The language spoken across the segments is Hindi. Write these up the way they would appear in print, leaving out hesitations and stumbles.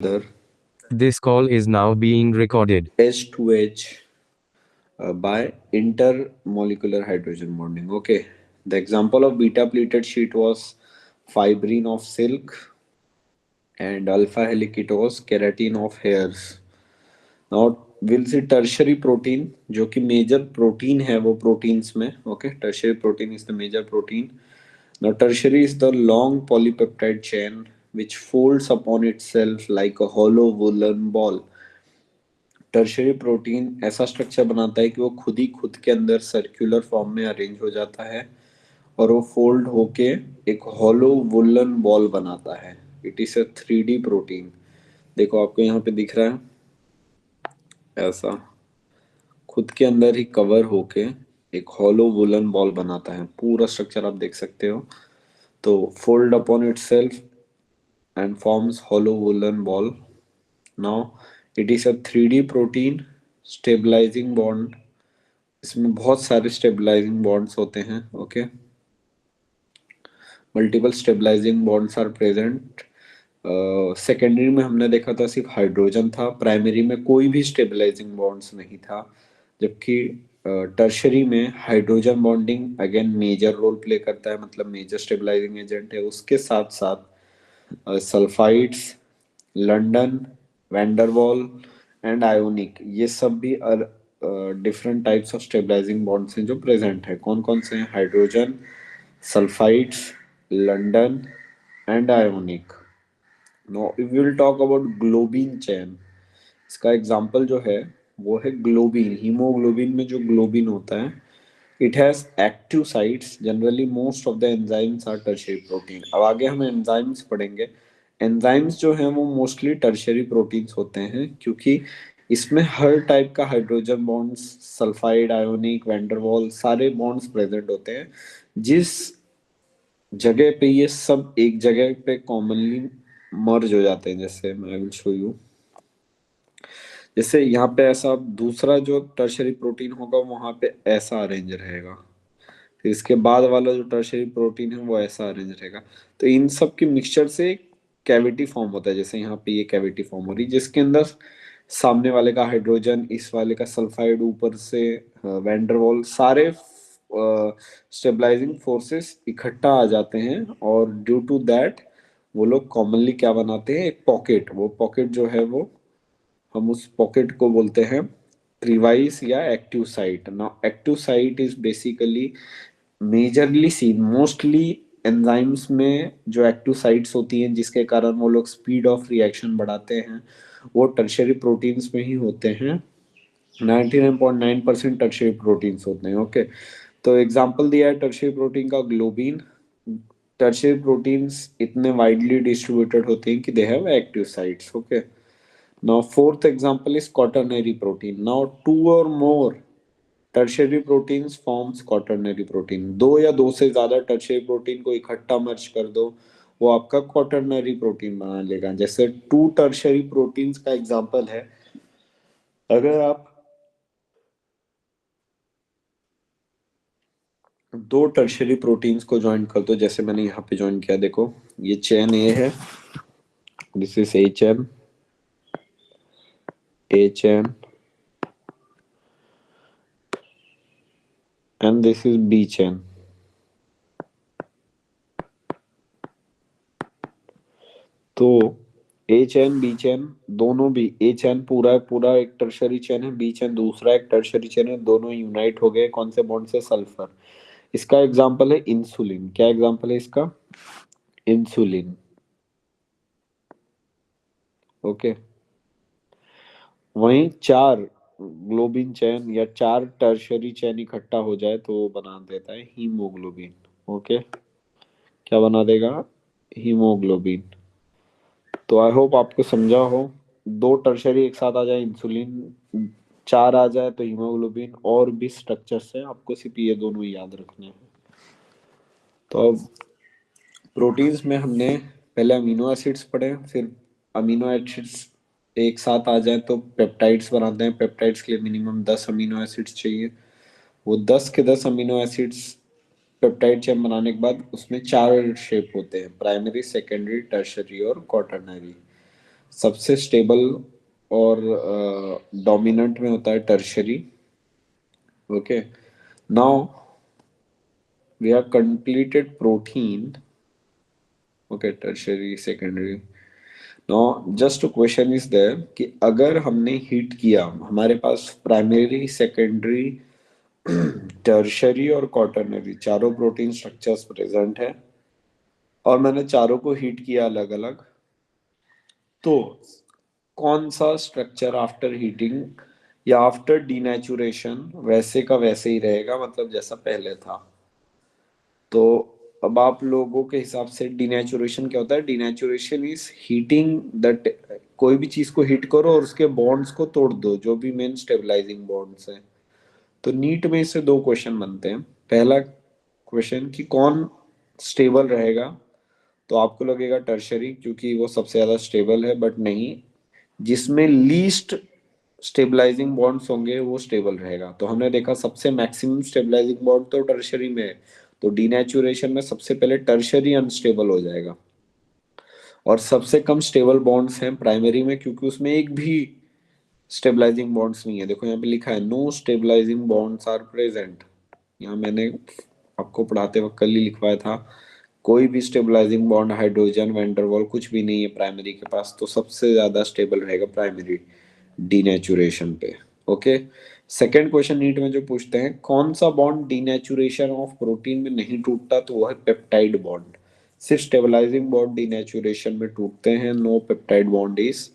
Other This call is now being recorded. H2H by intermolecular hydrogen bonding. Okay, the example of beta pleated sheet was fibrine of silk and alpha helicitose keratin of hairs. Now we'll see tertiary protein जो कि मेजर प्रोटीन है वो प्रोटीन्स में. Okay, tertiary protein is the major protein. Now tertiary is the long polypeptide chain which folds upon itself like a hollow woolen ball. Tertiary protein ऐसा स्ट्रक्चर बनाता है कि वो खुद ही खुद के अंदर सर्कुलर फॉर्म में अरेंज हो जाता है और वो फोल्ड होके एक हॉलो वुलन बॉल बनाता है. It is a 3D protein. देखो आपको यहाँ पे दिख रहा है ऐसा खुद के अंदर ही कवर होके एक हॉलो वुलन बॉल बनाता है. पूरा स्ट्रक्चर आप देख सकते हो. तो fold upon itself and forms hollow woolen ball. Now it is a 3D protein stabilizing bond. इसमें बहुत सारे स्टेबलाइजिंग बॉन्ड्स होते हैं. Okay, multiple stabilising bonds are present. Secondary में हमने देखा था सिर्फ हाइड्रोजन था, प्राइमरी में कोई भी स्टेबलाइजिंग बॉन्ड्स नहीं था, जबकि टर्शरी में hydrogen bonding again major role play करता है, मतलब मेजर स्टेबलाइजिंग एजेंट है. उसके साथ साथ sulphides, London, van der Waal and ionic, ये सब भी different types of stabilising bonds हैं जो प्रेजेंट है. कौन कौन से हैं? Hydrogen, sulphides, London and ionic. No if will talk about globin chain, इसका एग्जांपल जो है वो है ग्लोबिन. हीमोग्लोबिन में जो ग्लोबिन होता है, it has active sites. Generally most of the enzymes are tertiary protein. अब आगे हम एंजाइम्स पढ़ेंगे. एंजाइम्स जो हैं वो मोस्टली टर्शियरी प्रोटीन्स होते हैं, क्योंकि इसमें हर टाइप का hydrogen bonds, sulphide, ionic, van der Waals सारे बॉन्ड्स प्रेजेंट होते हैं. जिस जगह पे ये सब एक जगह पे कॉमनली मर्ज हो जाते हैं, जैसे मैं विल शो यू. जैसे यहाँ पे ऐसा दूसरा जो टर्शियरी प्रोटीन होगा वहां पे ऐसा अरेंज रहेगा, फिर इसके बाद वाला जो टर्शियरी प्रोटीन है वो ऐसा अरेंज रहेगा. तो इन सब के मिक्सचर से कैविटी फॉर्म होता है. जैसे यहाँ पे ये कैविटी फॉर्म हो रही है जिसके अंदर सामने वाले का हाइड्रोजन, इस वाले का सल्फाइड, ऊपर से वैंडरवॉल, सारे स्टेबलाइजिंग फोर्सेस इकट्ठा आ जाते हैं. और ड्यू टू दैट वो लोग कॉमनली क्या बनाते हैं? एक पॉकेट. वो पॉकेट जो है वो, हम उस पॉकेट को बोलते हैं प्रीवाइस या active site. Now active site is basically majorly seen mostly enzymes में. जो एक्टिव साइट्स होती हैं जिसके कारण वो लोग स्पीड ऑफ रिएक्शन बढ़ाते हैं, वो टर्शियरी प्रोटीन्स में ही होते हैं. 99.9% टर्शियरी प्रोटीन्स होते हैं. ओके, तो एग्जांपल दिया है टर्शियरी प्रोटीन का ग्लोबिन. टर्शियरी प्रोटीन्स इतने वाइडली डिस्ट्रीब्यूटेड होते हैं कि they have active sites. Okay, now fourth example is quaternary protein. Now two or more tertiary proteins forms quaternary protein. दो या दो से ज्यादा टर्शियरी प्रोटीन को इकट्ठा मर्ज कर दो, वो आपका क्वाटरनरी प्रोटीन बना लेगा. जैसे टू टर्शियरी प्रोटीन्स का एग्जांपल है, अगर आप दो टर्शियरी प्रोटीन्स को ज्वाइन कर दो, जैसे मैंने यहाँ पे ज्वाइन किया, देखो ये चेन ए है, this is A chain and this is B chain. तो ए चैन बी चैन दोनों भी, ए चैन पूरा पूरा एक टर्शरी चैन है, बी चैन दूसरा एक टर्शरी चैन है, दोनों यूनाइट हो गए कौन से बॉन्ड से? सल्फर. इसका एग्जांपल है इंसुलिन. क्या एग्जांपल है इसका? इंसुलिन. ओके, वहीं चार ग्लोबिन चैन या चार टर्शरी चैन इकट्ठा हो जाए तो वो बना देता है हीमोग्लोबिन. ओके, क्या बना देगा? हीमोग्लोबिन. तो आई होप आपको समझा हो. दो टर्शरी एक साथ आ जाए इंसुलिन, चार आ जाए तो हीमोग्लोबिन, और भी स्ट्रक्चर्स है, आपको सिर्फ ये दोनों ही याद रखने हैं. तो अब प्रोटीन्स में हमने पहले अमीनो एसिड्स पढ़े, फिर अमीनो एसिड्स एक साथ आ जाए तो पेप्टाइड्स बनाते हैं. पेप्टाइड्स के लिए मिनिमम 10 अमीनो एसिड्स चाहिए. वो 10 के 10 अमीनो एसिड्स पेप्टाइड चेन बनाने के बाद उसमें चार शेप होते हैं: प्राइमरी, सेकेंडरी, टर्शरी और क्वाटरनरी. सबसे स्टेबल और डोमिनेंट में होता है tertiary. Okay, now we have completed protein. Okay, tertiary, secondary. Now just question is there कि अगर हमने हीट किया, हमारे पास प्राइमरी, सेकेंडरी, टर्शरी और क्वाटरनरी चारों प्रोटीन स्ट्रक्चर्स प्रेजेंट है, और मैंने चारों को हीट किया अलग अलग, तो कौन सा स्ट्रक्चर आफ्टर हीटिंग या आफ्टर डीनेचुरेशन वैसे का वैसे ही रहेगा, मतलब जैसा पहले था. तो अब आप लोगों के हिसाब से डीनेचुरेशन क्या होता है? डीनेचुरेशन इज हीटिंग दैट, कोई भी चीज को हीट करो और उसके बॉन्ड्स को तोड़ दो, जो भी मेन स्टेबलाइजिंग बॉन्ड्स है. तो नीट में इससे दो क्वेश्चन बनते हैं. पहला क्वेश्चन कि कौन स्टेबल रहेगा, तो आपको लगेगा टर्शरी, क्योंकि वो सबसे ज्यादा स्टेबल है. बट नहीं, जिसमें लीस्ट स्टेबलाइजिंग बॉन्ड्स होंगे वो स्टेबल रहेगा. तो हमने देखा सबसे मैक्सिमम स्टेबलाइजिंग बॉन्ड तो टर्शरी में है, तो डीनेचुरेशन में सबसे पहले टर्शरी अनस्टेबल हो जाएगा. और सबसे कम स्टेबल बॉन्ड्स हैं प्राइमरी में, क्योंकि उसमें एक भी स्टेबलाइजिंग बॉन्ड्स नहीं है. देखो यहाँ पे लिखा है no stabilising bonds are present. यहाँ मैंने आपको पढ़ाते वक्त कल ही लिखवाया था, कोई भी स्टेबलाइजिंग बॉन्ड, हाइड्रोजन, वैंडरवाल कुछ भी नहीं है प्राइमरी के पास. तो सबसे ज्यादा स्टेबल रहेगा प्राइमरी डीनेचुरेशन पे. ओके, सेकेंड क्वेश्चन नीट में जो पूछते हैं, कौन सा बॉन्ड डीनेचुरेशन ऑफ प्रोटीन में नहीं टूटता, तो वो है पेप्टाइड बॉन्ड. सिर्फ स्टेबलाइजिंग बॉन्ड डीनेचुरेशन में टूटते हैं, no peptide bond is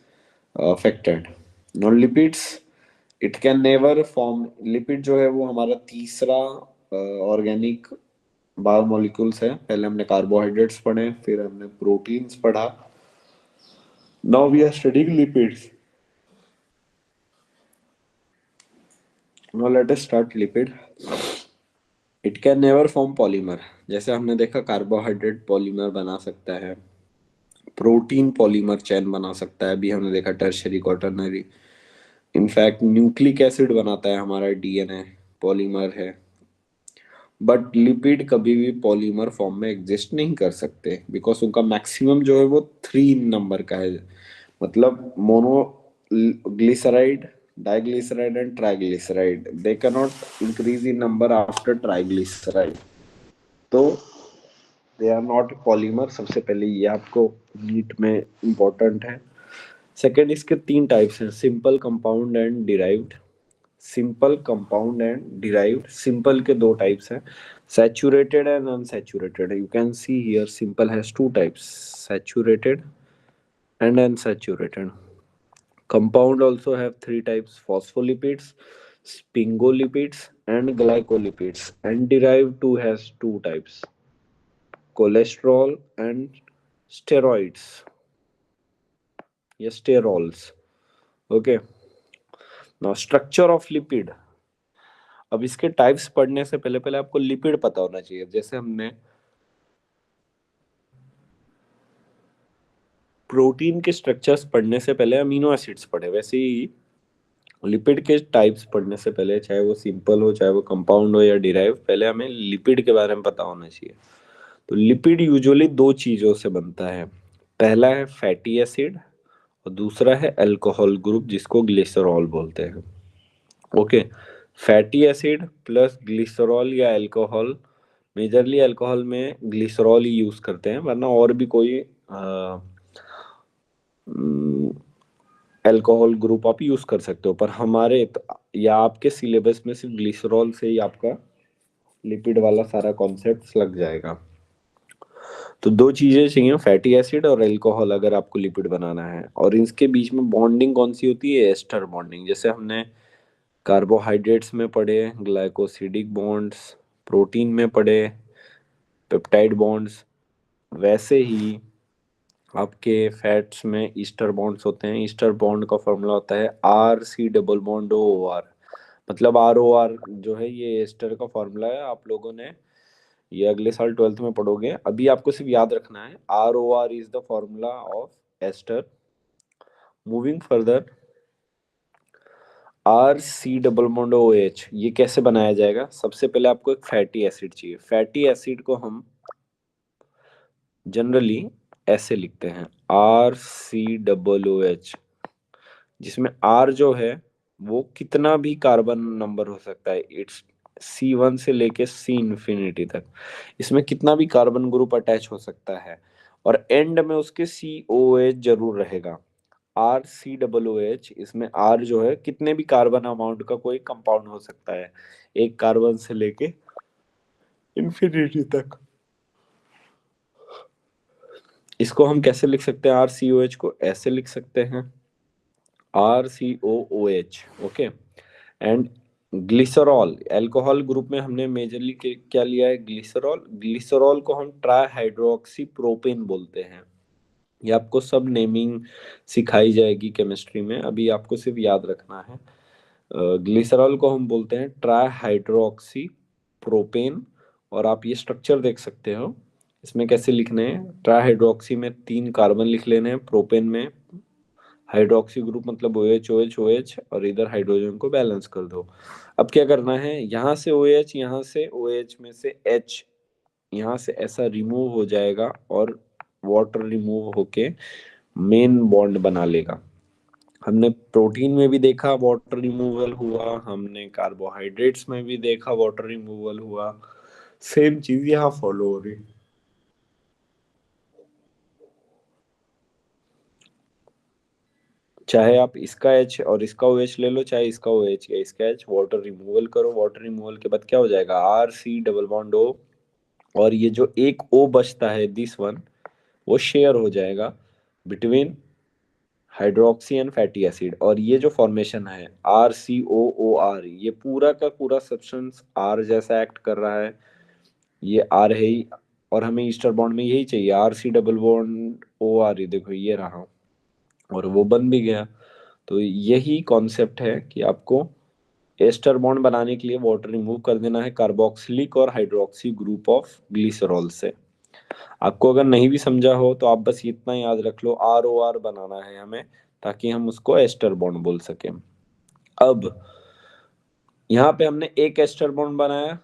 affected. Non lipids, it can never form. Lipid जो है वो हमारा तीसरा ऑर्गेनिक बायोमोलिक्यूल्स है. पहले हमने कार्बोहाइड्रेट्स पढ़े, फिर हमने प्रोटीन्स पढ़ा, now we are studying lipids. Now let us start lipid. It can never form polymer. जैसे हमने देखा कार्बोहाइड्रेट पॉलीमर बना सकता है, प्रोटीन पॉलीमर चेन बना सकता है, अभी हमने देखा tertiary, quaternary. In fact nucleic acid बनाता है हमारा डीएनए, पॉलीमर है. बट लिपिड कभी भी पॉलीमर फॉर्म में एग्जिस्ट नहीं कर सकते, बिकॉज उनका मैक्सिमम जो है वो 3 नंबर का है. मतलब mono glyceride, diglyceride and triglyceride, they can not increase in number after triglyceride. तो दे आर नॉट पॉलीमर. सबसे पहले ये आपको नीट में इम्पोर्टेंट है. सेकेंड, इसके 3 टाइप्स हैं, simple, compound and derived. Simple, compound and derived. Simple के 2 टाइप्स हैं, saturated and unsaturated. You can see here simple has 2 types, saturated and unsaturated. Compound also have 3 types, phospholipids, sphingolipids and glycolipids. And derived too has 2 types, cholesterol and steroids. Yes, sterols. Okay. Now structure of lipid. अब इसके टाइप्स पढ़ने से पहले पहले आपको लिपिड पता होना चाहिए. जैसे हमने प्रोटीन के स्ट्रक्चर्स पढ़ने से पहले अमीनो एसिड्स पढ़े, वैसे ही लिपिड के टाइप्स पढ़ने से पहले, चाहे वो सिंपल हो, चाहे वो कंपाउंड हो या डिराइव, पहले हमें लिपिड के बारे में पता होना चाहिए. तो लिपिड यूजुअली 2 चीजों से बनता है. पहला है फैटी एसिड और दूसरा है अल्कोहल ग्रुप, जिसको ग्लिसरॉल बोलते हैं. Okay, fatty acid plus glycerol या अल्कोहल, मेजरली अल्कोहल में ग्लिसरॉल ही यूज करते हैं, वरना और भी कोई अल्कोहल ग्रुप आप यूज कर सकते हो. पर हमारे या आपके सिलेबस में सिर्फ ग्लिसरॉल से ही आपका लिपिड वाला सारा कॉन्सेप्ट लग जाएगा. तो 2 चीजें चाहिए, फैटी एसिड और अल्कोहल, अगर आपको लिपिड बनाना है. और इसके बीच में बॉन्डिंग कौन सी होती है? Ester bonding. जैसे हमने कार्बोहाइड्रेट्स में पढ़े ग्लाइकोसिडिक बॉन्ड्स, प्रोटीन में पढ़े पेप्टाइड बॉन्ड्स, वैसे ही आपके फैट्स में ईस्टर बॉन्ड्स होते हैं. ईस्टर बॉन्ड का फॉर्मूला होता है RC डबल बॉन्ड OR. मतलब ROR जो है ये एस्टर का फॉर्मूला है. आप लोगों ने ये अगले साल 12th में पढ़ोगे. अभी आपको सिर्फ याद रखना है ROR is the formula of ester. Moving further, RC double bond OH ये कैसे बनाया जाएगा? सबसे पहले आपको एक फैटी एसिड चाहिए. फैटी एसिड को हम जनरली ऐसे लिखते हैं RCOOH, जिसमें R जो है वो कितना भी कार्बन नंबर हो सकता है, इट्स C1 से लेके C इंफिनिटी तक, इसमें कितना भी कार्बन ग्रुप अटैच हो सकता है, और एंड में उसके COH जरूर रहेगा। RCOOH, इसमें R जो है कितने भी कार्बन अमाउंट का कोई कंपाउंड हो सकता है, एक कार्बन से लेके इंफिनिटी तक। इसको हम कैसे लिख सकते हैं? RCOH को ऐसे लिख सकते हैं, RCOOH, okay. And glycerol, alcohol group में हमने मेजरली क्या लिया है? ग्लिसरॉल। ग्लिसरॉल को हम ट्राइहाइड्रोक्सी प्रोपेन बोलते हैं। ये आपको सब नेमिंग सिखाई जाएगी केमिस्ट्री में, अभी आपको सिर्फ याद रखना है। ग्लिसरॉल को हम बोलते हैं ट्राइहाइड्रोक्सी प्रोपेन, और आप ये स्ट्रक्चर देख सकते हो। इसमें कैसे लिखने हैं? ट्राइहाइड्रोक्सी में 3 कार्बन लिख लेने हैं, प्रोपेन में हाइड्रोक्सी ग्रुप मतलब OH OH OH, और इधर हाइड्रोजन को बैलेंस कर दो। अब क्या करना है? यहाँ से OH, यहाँ से OH में से H यहाँ से ऐसा रिमूव हो जाएगा, और वाटर रिमूव होके मेन बॉन्ड बना लेगा। हमने प्रोटीन में भी देखा वाटर रिमूवल हुआ, हमने कार्बोहाइड्रेट्स में भी देखा वाटर रिमूवल हुआ, सेम चीज यहाँ फॉलो हो रही। चाहे आप इसका H और इसका OH ले लो, चाहे इसका OH या इसका H, वाटर रिमूवल करो, वाटर रिमूवल के बाद क्या हो जाएगा? RC डबल बॉन्ड O, और ये जो एक O बचता है, दिस वन, वो शेयर हो जाएगा between hydroxy and fatty acid, और ये जो फॉर्मेशन है RCOOR, ये पूरा का पूरा सब्सटेंस R जैसा एक्ट कर रहा है, ये R है ही, और हमें ईस्टर बॉन्ड में यही चाहिए, RC डबल बॉन्ड OR, ये देखो ये रहा, और वो बन भी गया। तो यही कॉन्सेप्ट है कि आपको एस्टर बॉन्ड बनाने के लिए वाटर रिमूव कर देना है कार्बोक्सिलिक और हाइड्रोक्सी ग्रुप ऑफ ग्लिसरॉल से। आपको अगर नहीं भी समझा हो तो आप बस इतना याद रख लो, ROR बनाना है हमें, ताकि हम उसको एस्टर बॉन्ड बोल सकें। अब यहाँ पे हमने एक एस्टर बॉन्ड बनाया,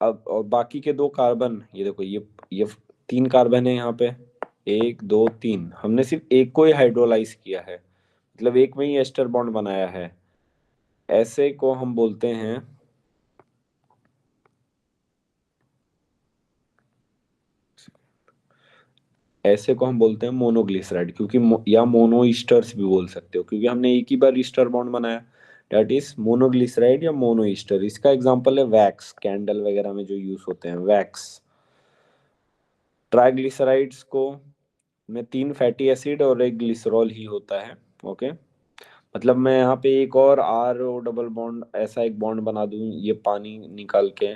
अब और बाकी के 2 कार्बन, ये देखो ये 3 कार्बन है यहाँ पे, 1 2 3, हमने सिर्फ एक को ही हाइड्रोलाइज किया है, मतलब एक में ही एस्टर बॉन्ड बनाया है। ऐसे को हम बोलते हैं, ऐसे को हम बोलते हैं मोनोग्लिसराइड, क्योंकि या मोनो ईस्टर्स भी बोल सकते हो, क्योंकि हमने एक ही बार ईस्टर बॉन्ड बनाया, डेट इज मोनोग्लिसराइड या मोनो ईस्टर। इसका एग्जांपल है वैक्स, कैंडल वगैरह में जो यूज होते हैं वैक्स। ट्राइग्लिसराइड्स को में 3 फैटी एसिड और एक ग्लिसरॉल ही होता है, ओके। मतलब मैं यहाँ पे एक और RO डबल बॉन्ड, ऐसा एक बॉन्ड बना दूं, ये पानी निकाल के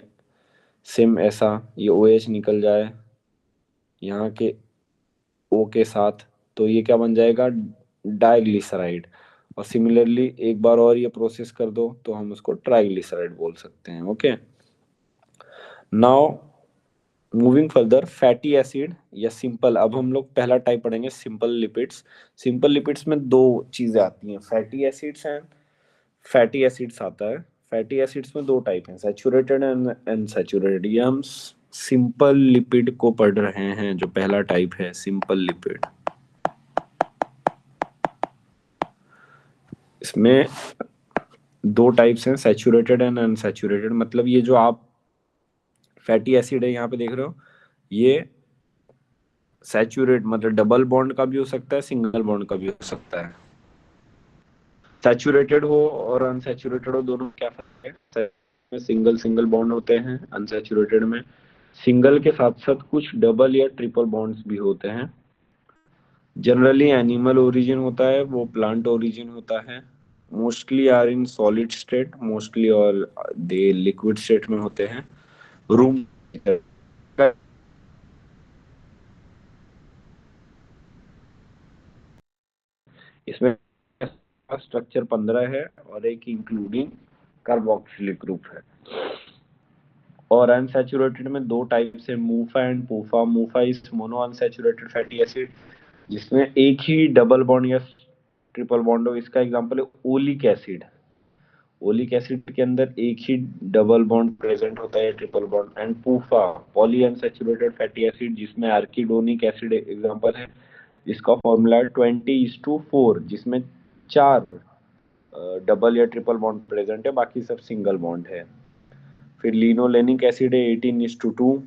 सेम ऐसा, ये OH निकल जाए यहाँ के O के साथ, तो ये क्या बन जाएगा? डाइग्लिसराइड। और सिमिलरली एक बार और ये प्रोसेस कर दो तो हम उसको ट्राइग्लिसराइड बोल सकते हैं, okay. Now moving further, fatty acid या सिंपल, अब हम लोग पहला टाइप पढ़ेंगे, सिंपल लिपिड्स। सिंपल लिपिड्स में 2 चीजें आती हैं, fatty acids and fatty acids आता है। फैटी एसिड्स में 2 टाइप हैं, सैचुरेटेड एंड अनसैचुरेटेड। ये हम सिंपल लिपिड को पढ़ रहे हैं, जो पहला टाइप है सिंपल लिपिड। इसमें 2 टाइप्स हैं, सैचुरेटेड एंड अनसैचुरेटेड। मतलब ये जो आप फैटी एसिड है यहाँ पे देख रहे हो, ये सैचुरेट मतलब डबल बॉन्ड का भी हो सकता है, सिंगल बॉन्ड का भी हो सकता है। सैचुरेटेड हो और अनसैचुरेटेड हो, दोनों क्या फर्क है? में सिंगल सिंगल बॉन्ड होते हैं, अनसैचुरेटेड में सिंगल के साथ साथ कुछ डबल या ट्रिपल बॉन्ड्स भी होते हैं। जनरली एनिमल ओरिजिन होता है, वो प्लांट ओरिजिन होता है। Mostly are in solid state, mostly और दे लिक्विड स्टेट में होते हैं। रूम इसमें स्ट्रक्चर 15 है, और एक इंक्लूडिंग कार्बोक्सिलिक ग्रुप है। और अनसैचुरेटेड में 2 टाइप्स है, MUFA and PUFA. MUFA is mono unsaturated fatty acid, जिसमें एक ही डबल बॉन्ड या ट्रिपल बॉन्ड हो। इसका एग्जांपल है ओलिक एसिड। ओलिक एसिड के अंदर एक ही डबल बॉन्ड प्रेजेंट होता है, triple bond. And पूफा, poly unsaturated fatty acid, जिसमें आर्किडोनिक एसिड एग्जांपल है, इसका फॉर्मूला है 20:4, जिसमें 4 डबल या ट्रिपल बॉन्ड प्रेजेंट है, बाकी सब सिंगल बॉन्ड है। फिर लिनोलेनिक एसिड है 18:2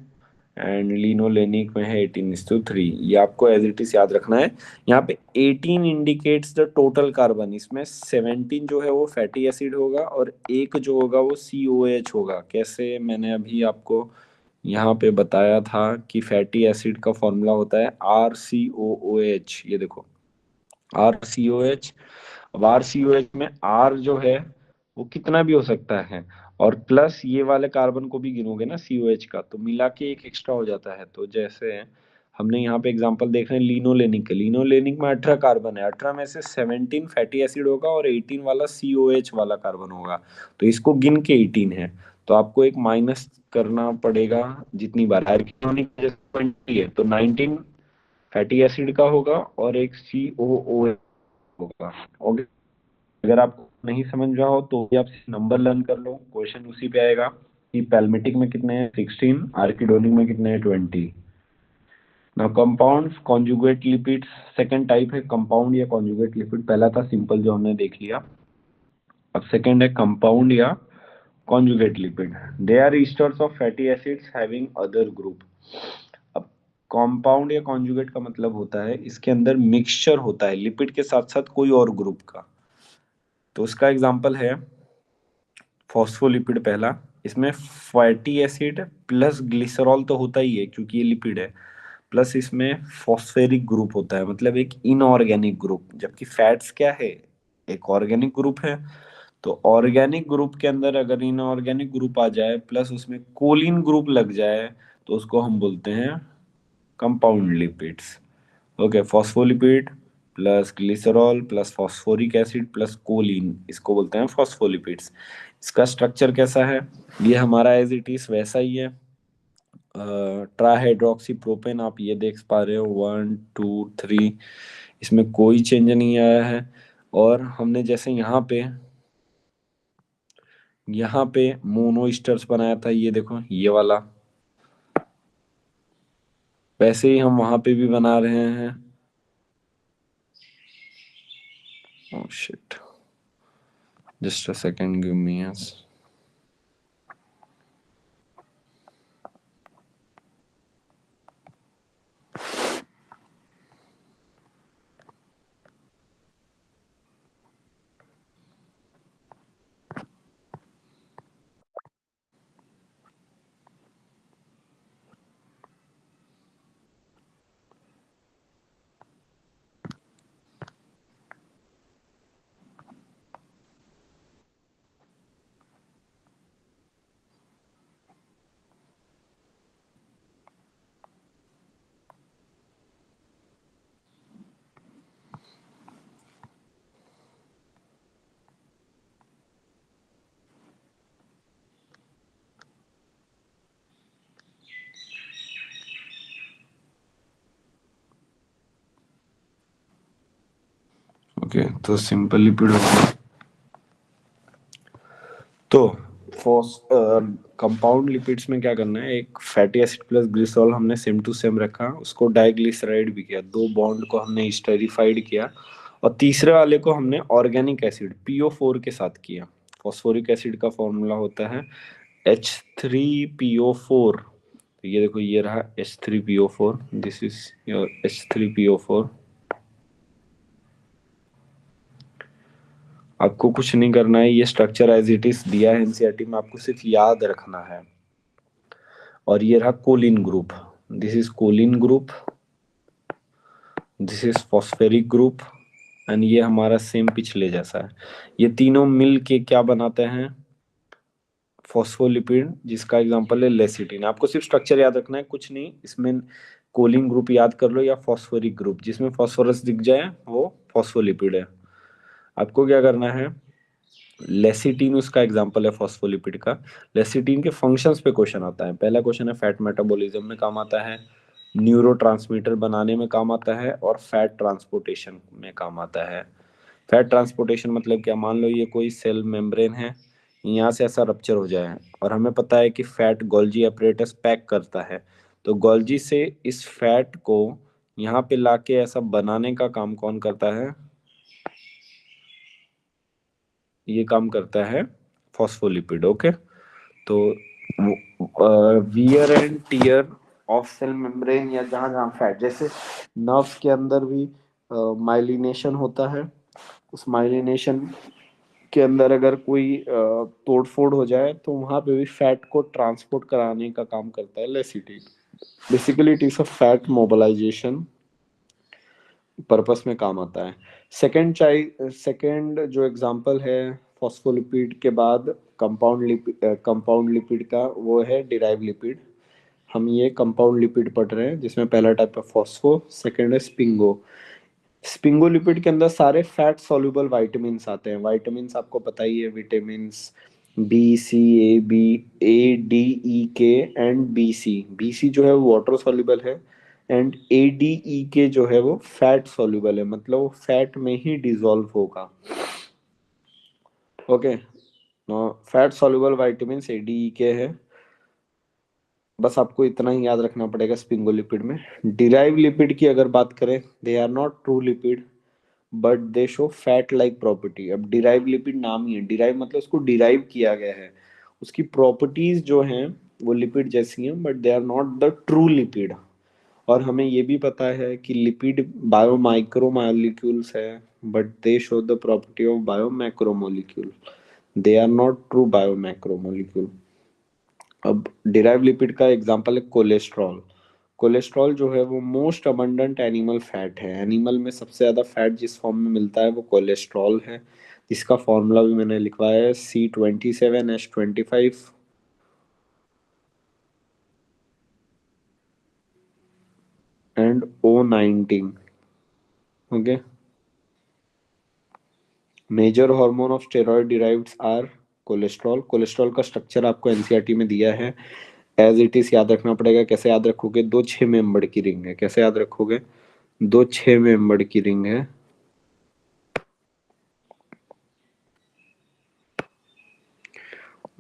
एंड लिनोलेनिक में है 18:3। ये आपको एज इट इज याद रखना है। यहाँ पे 18 इंडिकेट्स द टोटल कार्बन, इसमें 17 जो है वो फैटी एसिड होगा और एक जो होगा वो COH होगा। कैसे, मैंने अभी आपको यहाँ पे बताया था कि फैटी एसिड का फॉर्मूला होता है RCOOH। ये देखो RCOH। अब RCOH में R जो है वो कितना भी हो सकता है, और प्लस ये वाले कार्बन को भी गिनोगे ना COH का, तो मिला के एक एक्स्ट्रा हो जाता है। तो जैसे हमने यहाँ पे एग्जांपल देख रहे हैं लिनोलेनिक के, लिनोलेनिक में 18 कार्बन है, 18 में से 17 फैटी एसिड होगा और 18 वाला COH वाला कार्बन होगा, तो इसको गिन के 18 है। तो आपको एक माइनस करना पड़ेगा जितनी बार आर्गेनिक 20 है, तो 19 फैटी एसिड का होगा और एक COOH होगा। ओके, अगर आपको नहीं समझ रहा हो तो भी आप नंबर लर्न कर लो, क्वेश्चन उसी पे आएगा कि पैल्मेटिक में कितने हैं 16, आर्किडोनिक में कितने हैं 20। Now compounds conjugate lipids, second type है कंपाउंड या कॉन्जुगेट लिपिड। पहला था सिंपल जो हमने देख लिया, अब सेकंड है कंपाउंड या conjugate lipid. They are esters of fatty acids having other group. अब कंपाउंड या कॉन्जुगेट का मतलब होता है इसके अंदर मिक्सचर होता है लिपिड के साथ साथ कोई और ग्रुप का। तो उसका एग्जांपल है फॉस्फोलिपिड पहला, इसमें फैटी एसिड प्लस ग्लिसरॉल तो होता ही है क्योंकि ये लिपिड है, प्लस इसमें फॉस्फेरिक ग्रुप होता है, मतलब एक इनऑर्गेनिक ग्रुप। जबकि फैट्स क्या है, एक ऑर्गेनिक ग्रुप है। तो ऑर्गेनिक ग्रुप के अंदर अगर इनऑर्गेनिक ग्रुप आ जाए प्लस उसमें कोलिन ग्रुप लग जाए तो उसको हम बोलते हैं compound lipids. Okay, phospholipid plus glycerol plus phosphoric acid plus choline, इसको बोलते हैं फॉस्फोलिपिड्स। इसका स्ट्रक्चर कैसा है, ये हमारा एज इट इज वैसा ही है। ट्राइहाइड्रोक्सी प्रोपेन आप ये देख पा रहे हो, 1 2 3, इसमें कोई चेंज नहीं आया है। और हमने जैसे यहाँ पे मोनो ईस्टर्स बनाया था, ये देखो ये वाला, वैसे ही हम वहां पे भी बना रहे हैं। Oh shit, just a second, give me yes. Okay, तो सिंपल लिपिड हो गया। तो कंपाउंड लिपिड्स में क्या करना है, एक फैटी एसिड प्लस ग्लिसरॉल हमने सेम टू सेम रखा, उसको डाइग्लिसराइड भी किया, दो बॉन्ड को हमने स्टेरिफाइड किया, और तीसरे वाले को हमने ऑर्गेनिक एसिड PO4 के साथ किया। फॉस्फोरिक एसिड का फॉर्मूला होता है H3PO4। तो ये देखो ये रहा H3PO4, this is your H3PO4। आपको कुछ नहीं करना है, ये स्ट्रक्चर एज इट इज दिया है एनसीईआरटी में, आपको सिर्फ याद रखना है। और ये रहा choline group, this is choline group, this is phosphoric group, and ये हमारा सेम पिछले जैसा है। ये तीनों मिल के क्या बनाते हैं, फॉस्फोलिपिड, जिसका एग्जांपल है लेसिटिन। आपको सिर्फ स्ट्रक्चर याद रखना है, कुछ नहीं। इसमें कोलिन ग्रुप याद कर लो या फॉस्फोरिक ग्रुप, जिसमें फॉस्फोरस दिख जाए वो फॉस्फोलिपिड है। आपको क्या करना है, लेसिटिन उसका एग्जांपल है फॉस्फोलिपिड का। लेसिटिन के फंक्शंस पे क्वेश्चन आता है। पहला क्वेश्चन है फैट मेटाबॉलिज्म में काम आता है, न्यूरोट्रांसमीटर बनाने में काम आता है, और फैट ट्रांसपोर्टेशन में काम आता है। फैट ट्रांसपोर्टेशन मतलब क्या, मान लो ये कोई सेल मेम्ब्रेन है, यहाँ से ऐसा रप्चर हो जाए, और हमें पता है कि फैट गोल्जी अपरेटस पैक करता है, तो गोल्जी से इस फैट को यहाँ पे लाके ऐसा बनाने का काम कौन करता है? ये काम करता है फॉस्फोलिपिड। ओके, तो wear and tear of cell membrane, या जहां जहां फैट, जैसे नर्व्स के अंदर भी माइलिनेशन होता है, उस माइलिनेशन के अंदर अगर कोई तोड़ फोड़ हो जाए तो वहां पे भी फैट को ट्रांसपोर्ट कराने का काम करता है लेसिटी। Basically it is a fat mobilization purpose में काम आता है। सेकंड जो एग्जांपल है फॉस्फोलिपिड के बाद कंपाउंड लिपिड का, वो है डिराइव लिपिड। हम ये कंपाउंड लिपिड पढ़ रहे हैं जिसमें पहला टाइप है फॉस्फो, सेकंड है स्पिंगो। स्पिंगोलिपिड के अंदर सारे फैट सॉल्युबल विटामिन्स आते हैं। विटामिन्स आपको पता ही है, vitamins B, C, A, B, A, D, E, K and B, C। B, C जो है वो वाटर सॉल्युबल है, and A, D, E, K जो है वो फैट सॉल्युबल है, मतलब वो फैट में ही डिसॉल्व होगा। Okay, fat soluble vitamins A, D, E, K है। बस आपको इतना ही याद रखना पड़ेगा स्पिंगोलिपिड में। डिराइव लिपिड की अगर बात करें, they are not true lipid but they show fat like property. अब डिराइव लिपिड नाम ही है, डिराइव मतलब उसको डिराइव किया गया है, उसकी प्रॉपर्टीज जो हैं वो लिपिड जैसी हैं, but they are not the true lipid. और हमें ये भी पता है कि लिपिड बायो माइक्रो मॉलिक्यूल्स है, but they show the property of bio macro molecule, they are not true bio macro molecule. अब डिराइव लिपिड का एग्जांपल है कोलेस्ट्रॉल। कोलेस्ट्रॉल जो है वो मोस्ट अबंडेंट एनिमल फैट है। एनिमल में सबसे ज्यादा फैट जिस फॉर्म में मिलता है वो कोलेस्ट्रॉल है, जिसका फॉर्मूला भी मैंने लिखवाया है C27H25 and O19। Okay, major hormone of steroid deriveds are cholesterol. Cholesterol का स्ट्रक्चर आपको एनसीईआरटी में दिया है, एज इट इज याद रखना पड़ेगा। कैसे याद रखोगे? दो 6 मेंबर की रिंग है। कैसे याद रखोगे? दो 6 मेंबर की रिंग है,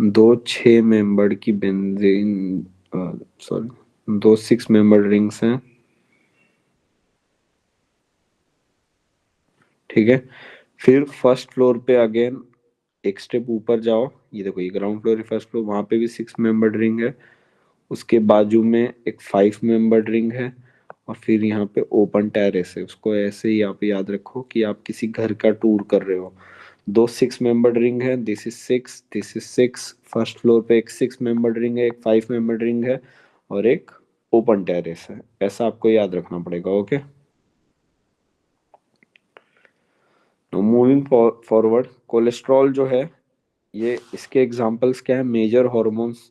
दो 6 मेंबर की बेंजीन, सॉरी, दो 6 मेंबर रिंग्स हैं। ठीक है, फिर फर्स्ट फ्लोर पे अगेन एक स्टेप ऊपर जाओ, ये देखो ये ग्राउंड फ्लोर है, फर्स्ट फ्लोर, वहां पे भी 6 मेंबर रिंग है। उसके बाजू में एक 5 मेंबर रिंग है, और फिर यहाँ पे ओपन टेरेस है। उसको ऐसे ही आप याद रखो कि आप किसी घर का टूर कर रहे हो। दो 6 मेंबर रिंग है, this is 6, this is 6। First floor पे एक 6 मेंबर रिंग है, एक 5 मेंबर रिंग है, और एक ओपन टेरेस है। ऐसा आपको याद रखना पड़ेगा। ओके, तो मूविंग फॉरवर्ड, कोलेस्ट्रॉल जो है, ये इसके एग्जांपल्स क्या है? मेजर हॉर्मोन्स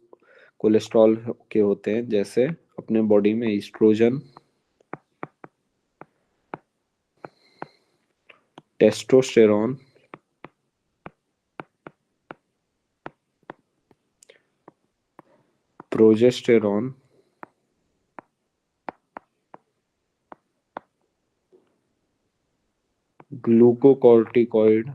कोलेस्ट्रॉल के होते हैं, जैसे अपने बॉडी में oestrogen, testosterone, progesterone, glucocorticoid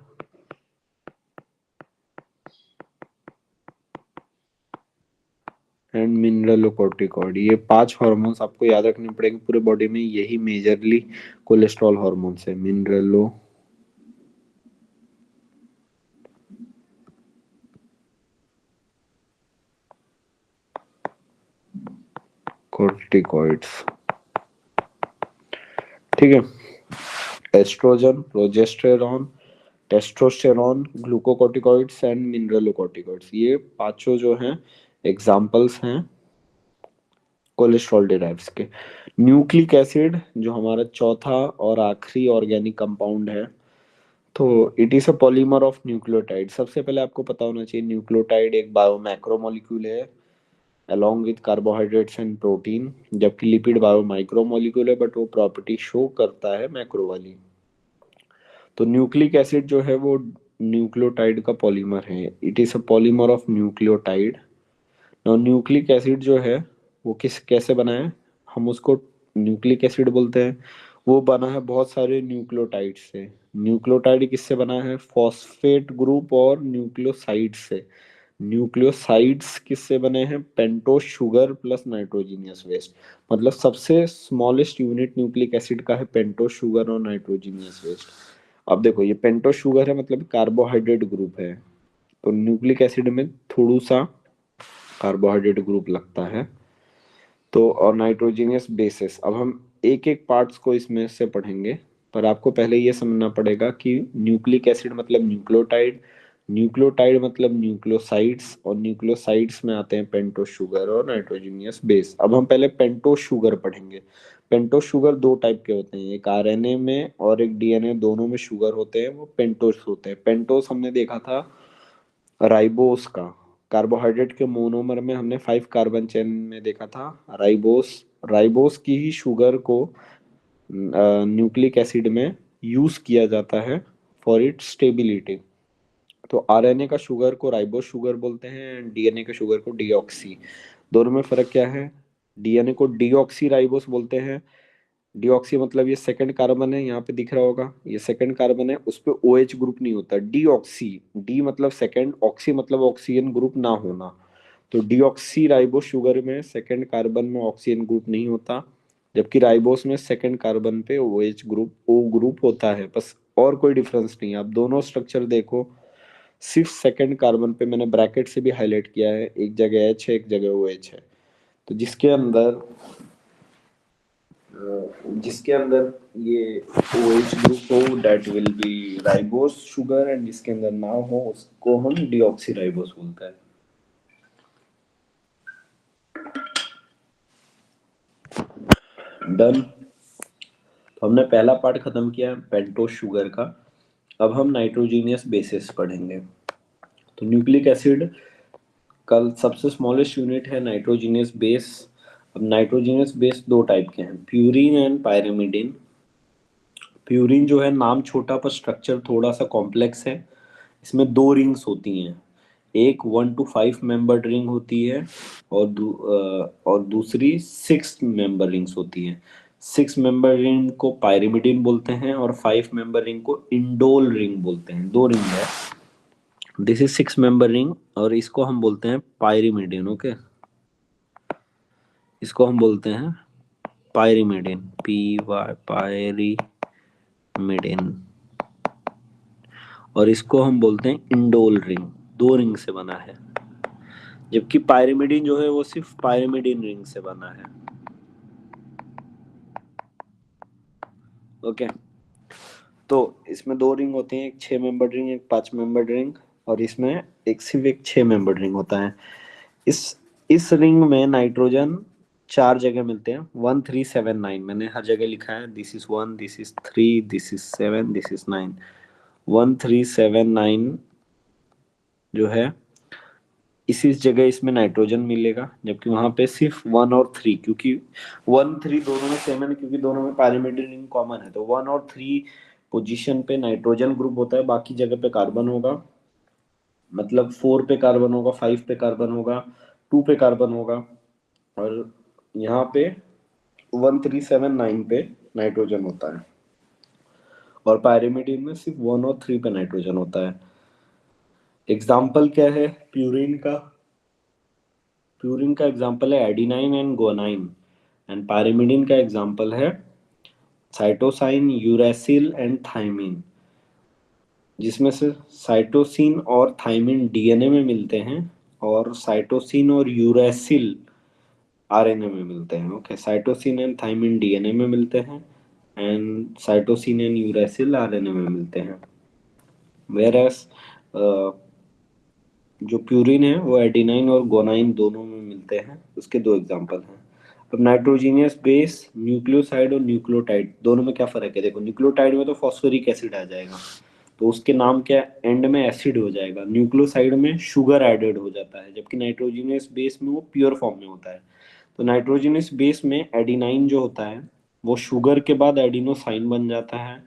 and mineralocorticoid. ये 5 हार्मोन्स आपको याद रखने पड़ेंगे पूरे बॉडी में। यही मेजरली कोलेस्ट्रॉल हार्मोन्स है, मिनरलोकॉर्टिकॉइड्स। ठीक है, oestrogen, progesterone, testosterone, glucocorticoids and mineralocorticoids, ये पांचों जो हैं एग्जाम्पल्स हैं कोलेस्ट्रॉल डिराइव्स के। न्यूक्लिक एसिड जो हमारा चौथा और आखिरी ऑर्गेनिक कंपाउंड है, तो it is a polymer of nucleotide. सबसे पहले आपको पता होना चाहिए न्यूक्लियोटाइड एक बायो मैक्रोमोलिक्यूल है along with carbohydrates and protein, जबकि लिपिड बायो माइक्रोमोलिक्यूल है, बट वो प्रॉपर्टी शो करता है मैक्रो वाली। तो न्यूक्लिक एसिड जो है वो न्यूक्लियोटाइड का पॉलीमर है, it is a polymer of nucleotide. और न्यूक्लिक एसिड जो है वो किस कैसे बना है? हम उसको न्यूक्लिक एसिड बोलते हैं। वो बना है बहुत सारे न्यूक्लियोटाइड से। न्यूक्लियोटाइड किससे बना है? फॉस्फेट ग्रुप और न्यूक्लियोसाइड से। न्यूक्लियोसाइड्स किससे बने हैं? Pentose sugar plus nitrogenous waste. मतलब सबसे स्मॉलेस्ट यूनिट न्यूक्लिक एसिड का है पेंटोस शुगर और नाइट्रोजीनियस वेस्ट। अब देखो ये पेंटोस शुगर है मतलब कार्बोहाइड्रेट ग्रुप है, तो न्यूक्लिक एसिड में थोड़ा सा कार्बोहाइड्रेट ग्रुप लगता है। तो और नाइट्रोजीनियस बेसिस, अब हम एक एक पार्ट्स को इसमें से पढ़ेंगे, पर आपको पहले ये समझना पड़ेगा कि न्यूक्लिक एसिड मतलब न्यूक्लियोटाइड, न्यूक्लियोटाइड मतलब न्यूक्लियोसाइड्स, और न्यूक्लियोसाइड्स में आते हैं पेंटोस शुगर और नाइट्रोजीनियस बेस। अब हम पहले पेंटोस शुगर पढ़ेंगे। पेंटोस शुगर दो टाइप के होते हैं, एक आरएनए में और एक डीएनए, दोनों में शुगर होते हैं, वो पेंटोस होते हैं। पेंटोस हमने देखा था राइबोस का, कार्बोहाइड्रेट के मोनोमर में हमने 5 कार्बन चेन में देखा था राइबोस। राइबोस की ही शुगर को न्यूक्लिक एसिड में यूज किया जाता है फॉर इट्स स्टेबिलिटी। तो आरएनए का शुगर को राइबोस शुगर बोलते हैं एंड डीएनए का शुगर को डीऑक्सी। दोनों में फर्क क्या है? डीएनए को डीऑक्सी राइबोस बोलते हैं। डीऑक्सी मतलब ये सेकंड कार्बन है, यहाँ पे दिख रहा होगा ये सेकंड कार्बन है, उस पे OH ग्रुप नहीं होता। डीऑक्सी, डी मतलब सेकंड, ऑक्सी मतलब ऑक्सीजन ग्रुप ना होना। तो डीऑक्सी राइबोस शुगर में सेकंड कार्बन में ऑक्सीजन ग्रुप नहीं होता, जबकि राइबोस में सेकंड कार्बन पे OH ग्रुप, O ग्रुप होता है बस, और कोई डिफरेंस नहीं है। आप दोनों स्ट्रक्चर देखो, सिर्फ सेकंड कार्बन पे मैंने ब्रैकेट से भी हाईलाइट किया है, एक जगह H है एक जगह OH है। तो जिसके अंदर ये OH ग्रुप हो that will be ribose sugar, and जिसके अंदर ना हो उसको हम डीऑक्सी राइबोस बोलते हैं। डन। तो हमने पहला पार्ट खत्म किया पेंटोस शुगर का। अब हम नाइट्रोजीनियस बेसिस पढ़ेंगे। तो न्यूक्लिक एसिड का सबसे स्मॉलेस्ट यूनिट है नाइट्रोजीनियस बेस। अब नाइट्रोजीनियस बेस दो टाइप के हैं, प्यूरिन एंड पायरिमिडिन। प्यूरिन जो है नाम छोटा पर स्ट्रक्चर थोड़ा सा कॉम्प्लेक्स है। इसमें दो रिंग्स होती हैं, एक 1 to 5 मेंबर्ड रिंग होती है और दूसरी 6 मेंबर रिंग्स होती है। 6 मेंबर रिंग को पायरिमिडिन बोलते हैं और 5 मेंबर रिंग को इंडोल रिंग बोलते हैं। दो रिंग है, दिस इज 6 मेंबर रिंग और इसको हम बोलते हैं पायरिमिडिन। ओके, इसको हम बोलते हैं पायरिमिडिन, PY पायरिमिडिन, और इसको हम बोलते हैं इंडोल रिंग, दो रिंग से बना है। जबकि पायरिमिडिन जो है वो सिर्फ पायरिमिडिन रिंग से बना है। ओके, तो इसमें दो रिंग होते हैं, एक 6 मेंबर रिंग एक 5 मेंबर रिंग, और इसमें एक सिर्फ एक 6 मेंबर रिंग होता है। इस इस रिंग में नाइट्रोजन चार जगह मिलते हैं, 1 3 7 9, मैंने हर जगह लिखा है, this is 1, this is 3, this is 7, this is 9। 1 3 7 9 जो है इसी जगह इसमें नाइट्रोजन मिलेगा, जबकि वहां पे सिर्फ 1 और 3, क्योंकि 1 3 दोनों में सेम है, क्योंकि दोनों में पायरिमिडिन रिंग कॉमन है। तो 1 और 3 पोजीशन पे नाइट्रोजन ग्रुप होता है, बाकी जगह पे कार्बन होगा। मतलब 4 पे कार्बन होगा, 5 पे कार्बन होगा, 2 पे कार्बन होगा, और यहाँ पे 1 3 7 9 पे नाइट्रोजन होता है। और पायरिमिडिन में सिर्फ 1 और 3 पे नाइट्रोजन होता है। एग्जाम्पल क्या है प्यूरिन का? प्यूरिन का एग्जाम्पल है adenine and guanine, and pyrimidine का एग्जाम्पल है साइटोसाइन, यूरेसिल एंड थाइमिन। जिसमें से साइटोसिन और थाइमिन डीएनए में मिलते हैं, और साइटोसिन और यूरेसिल आरएनए में मिलते हैं। Okay, cytosine and thymine DNA में मिलते हैं and cytosine and uracil RNA में मिलते हैं। वेयर एस जो प्यूरिन है वो एडिनाइन और गोनाइन दोनों में मिलते हैं। उसके दो एग्जांपल हैं। अब नाइट्रोजीनियस बेस, न्यूक्लियोसाइड और न्यूक्लियोटाइड दोनों में क्या फर्क है? देखो न्यूक्लियोटाइड में तो फॉस्फोरिक एसिड आ जाएगा, तो उसके नाम क्या एंड में एसिड हो जाएगा। न्यूक्लियोसाइड में शुगर एडेड हो जाता है, जबकि नाइट्रोजीनियस बेस में वो प्योर फॉर्म में होता है। तो नाइट्रोजीनियस बेस में एडिनाइन जो होता है वो शुगर के बाद एडिनोसाइन बन जाता है,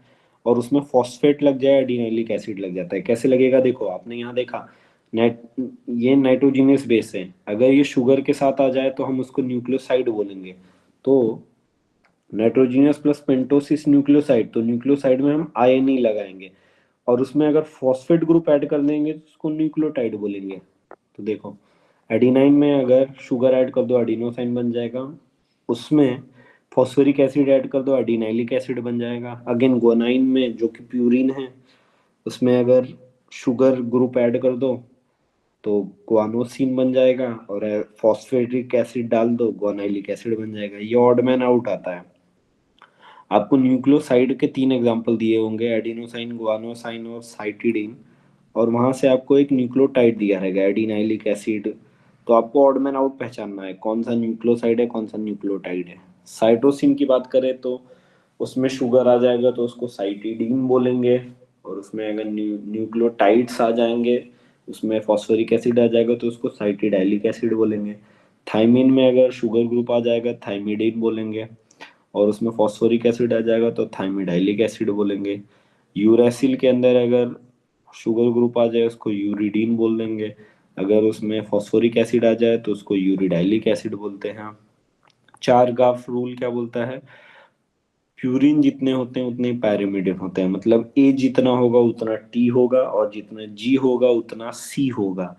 और उसमें फॉस्फेट लग जाए एडिनाइलिक एसिड लग जाता है। कैसे लगेगा? देखो आपने यहाँ देखा, नाइट ये नाइट्रोजीनियस बेस है, अगर ये शुगर के साथ आ जाए तो हम उसको न्यूक्लियोसाइड बोलेंगे। तो नाइट्रोजीनियस प्लस पेंटोसिस न्यूक्लियोसाइड, तो न्यूक्लियोसाइड में हम INE लगाएंगे, और उसमें अगर फॉस्फेट ग्रुप ऐड कर देंगे तो उसको न्यूक्लियोटाइड बोलेंगे। तो देखो एडिनाइन में अगर शुगर ऐड कर दो एडिनोसाइन बन जाएगा, उसमें फॉस्फोरिक एसिड ऐड कर दो एडिनाइलिक एसिड बन जाएगा। अगेन गुआनाइन में जो कि प्यूरिन है, उसमें अगर शुगर ग्रुप ऐड कर दो तो गुआनोसिन बन जाएगा, और फॉस्फेटिक एसिड डाल दो गुआनाइलिक एसिड बन जाएगा। ये ऑड मैन आउट आता है। आपको न्यूक्लियोसाइड के 3 एग्जांपल दिए होंगे, एडिनोसाइन, गुआनोसाइन और साइटिडीन, और वहां से आपको एक न्यूक्लियोटाइड दिया रहेगा एडिनाइलिक एसिड। तो आपको ऑड मैन आउट पहचानना है कौन सा न्यूक्लियोसाइड है कौन सा न्यूक्लियोटाइड है। साइटोसिन की बात करें तो उसमें शुगर आ जाएगा तो उसको साइटिडीन बोलेंगे, और उसमें अगर न्यूक्लियोटाइड्स आ जाएंगे, उसमें फॉस्फोरिक एसिड आ जाएगा तो उसको साइटिडाइलिक एसिड बोलेंगे। थाइमिन में अगर शुगर ग्रुप आ जाएगा थाइमिडीन बोलेंगे, और उसमें फॉस्फोरिक एसिड आ जाएगा तो थाइमिडाइलिक एसिड बोलेंगे। यूरेसिल के अंदर अगर शुगर ग्रुप आ जाए उसको यूरिडीन बोल देंगे, अगर उसमें फॉस्फोरिक एसिड आ जाए तो उसको यूरिडाइलिक एसिड बोलते हैं। चार गाफ रूल क्या बोलता है? प्यूरिन जितने होते हैं उतने पैरामीडियन होते हैं, मतलब ए जितना होगा उतना टी होगा, और जितना जी होगा उतना सी होगा।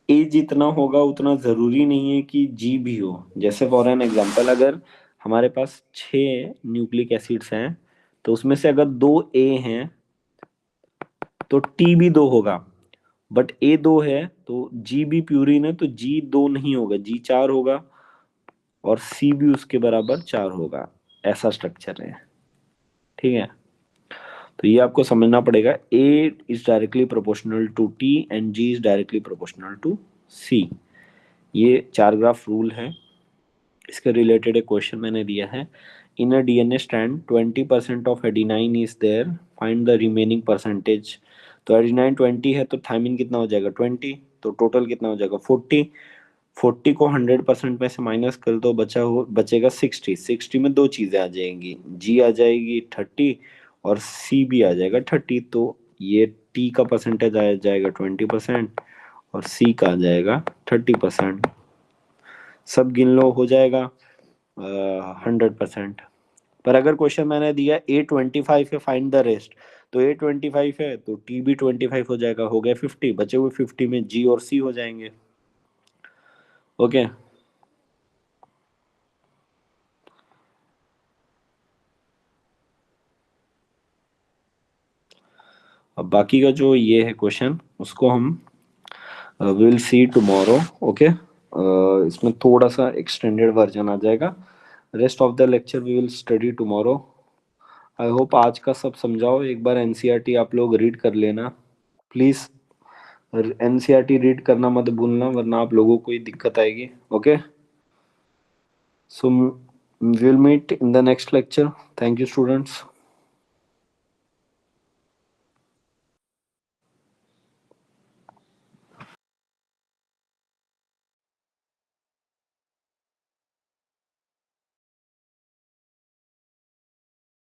ए जितना होगा उतना जरूरी नहीं है कि जी भी हो। जैसे फॉर एन एग्जांपल, अगर हमारे पास 6 न्यूक्लिक एसिड्स हैं तो उसमें से अगर 2 ए हैं तो टी भी 2 होगा, बट ए 2 है तो जी भी प्यूरिन है तो जी 2 नहीं होगा, जी 4 होगा, और सी भी उसके बराबर 4 होगा। ऐसा स्ट्रक्चर है, ठीक है। तो ये आपको समझना पड़ेगा, A is directly proportional to T and G is directly proportional to C. ये 4 ग्राफ रूल है। इसके रिलेटेड एक क्वेश्चन मैंने दिया है, in a DNA strand 20% of adenine is there, find the remaining percentage. तो एडिनाइन 20 है तो थाइमिन कितना हो जाएगा 20, तो टोटल कितना हो जाएगा 40। 40 को 100% में से माइनस कर दो, बचेगा 60। 60 में 2 चीजें आ जाएंगी, जी आ जाएगी 30 और सी भी आ जाएगा 30। तो ये टी का परसेंटेज आ जाएगा 20% और सी का आ जाएगा 30%। सब गिन लो, हो जाएगा 100%। पर अगर क्वेश्चन मैंने दिया A25 है फाइंड द रेस्ट, तो A25 है तो टी भी 25 हो जाएगा, हो गया 50। बचे हुए 50 में जी और सी हो जाएंगे। ओके, अब बाकी का जो ये है क्वेश्चन उसको हम विल सी टुमारो। ओके, इसमें थोड़ा सा एक्सटेंडेड वर्जन आ जाएगा। Rest of the lecture we will study tomorrow. I hope आज का सब समझाओ। एक बार एनसीईआरटी आप लोग रीड कर लेना प्लीज। एनसीईआरटी रीड करना मत भूलना वरना आप लोगों को ही दिक्कत आएगी। Okay, so will meet in the next lecture. Thank you students.